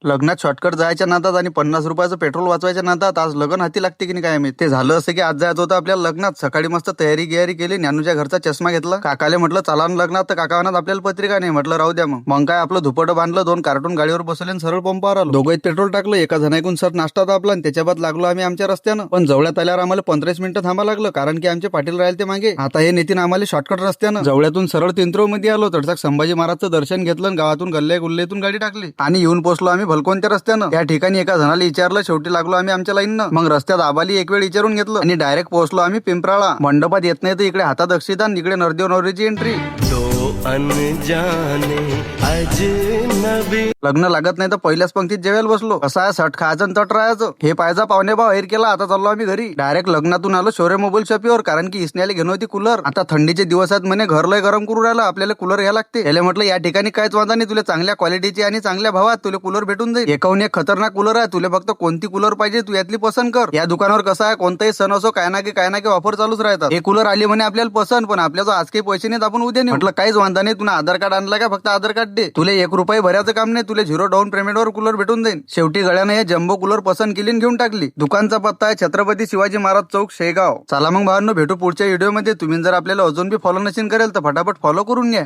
लग्नात शॉर्टकट जायच्या नादात आणि 50 रुपयाचं पेट्रोल वाचवायच्या नादात आज लग्न हाती लागते की नाही काय माहिती. ते झालं असं की आज जायचं होतं आपल्याला लग्नात. सकाळी मस्त तयारी केली, ज्ञानूच्या घरचा चष्मा घेतला, काकाले म्हटलं चला ना लग्नात, तर काका म्हणत आपल्याला पत्रिका नाही. म्हटलं राहू द्या. मग काय आपलं धुपटं बांधलं, 2 कार्टून गाडीवर बसवले आणि सरळ पंपावर आलो. दोघंही पेट्रोल टाकलं, एका जणांकडून सर नाश्ता आपला आणि त्याच्या बाद लागलो आम्ही आमच्या रस्त्यानं. पण जवळ्यात आल्यावर आम्हाला 15 मिनिटं थांबा लागलं, कारण की आमचे पाटील राहिले ते मागे. आता हे नेतीन आम्हाला शॉर्टकट रस्त्यानं जवळ्यातून सरळ तिंत्रव मध्ये आलो. तडसाक संभाजी महाराजचं दर्शन घेतलं आणि गावातून गल्ले गुल्लेतून गाडी टाकली आणि येऊन पोहोचलो आम्ही भलकोनच्या रस्त्यानं. त्या ठिकाणी एका जणाला विचारलं, शेवटी लागलो आम्ही आमच्या लाईननं. मग रस्त्यात आबाली एक वेळ विचारून घेतलं आणि डायरेक्ट पोहोचलो आम्ही पिंपराळा. मंडपात येत नाही तर इकडे हातात अक्षिदान, इकडे नरदेव नवरीची एंट्री. लग्न लागत नाही तर पहिल्याच पंक्तीत जेवायला बसलो. कसं आहे, सट खायचं आणि तट राहायचं. हे पाहिजे पाहुणे भाव हेर केला. आता चाललो आम्ही घरी. डायरेक्ट लग्नातून आलो शौर्य मोबाईल शॉपीवर, कारण की इसण्याला घेणं होती कूलर. आता थंडीचे दिवस आहेत म्हणे, घर लय गरम करू राहिला, आपल्याला कूलर घ्यायला लागते. याला म्हटलं या ठिकाणी काहीच वांधा नाही, तुला चांगल्या क्वालिटीची आणि चांगल्या भावात तुला कूलर भेटून जाईल. एकाहून एक खतरनाक कूलर आहे, तुला फक्त कोणती कूलर पाहिजे तू यातली पसंत कर. या दुकानावर कसं आहे, कोणताही सण असो काय ना की ऑफर चालूच राहतात. हे कूलर आली म्हणे आपल्याला पसंत, पण आपल्या जो आज काही पैसे नाहीत, आपण उद्या नाही. म्हटलं काहीच वांधा नाही, तुला आधार कार्ड आणला का, फक्त आधार कार्ड दे, तुला 1 रुपये भरायचं काम नाही, तुला 0 डाऊन पेमेंटवर कूलर भेटून जाईल. शेवटी गळ्यानं हे जम्बो कूलर पसंत केली आणि घेऊन टाकली. दुकानचा पत्ता आहे छत्रपती शिवाजी महाराज चौक, शेगाव. चला मग भावांनो, भेटू पुढच्या व्हिडिओमध्ये. तुम्ही जर आपल्याला अजून बी फॉलो नसेल करेल तर फटाफट फॉलो करून घ्या.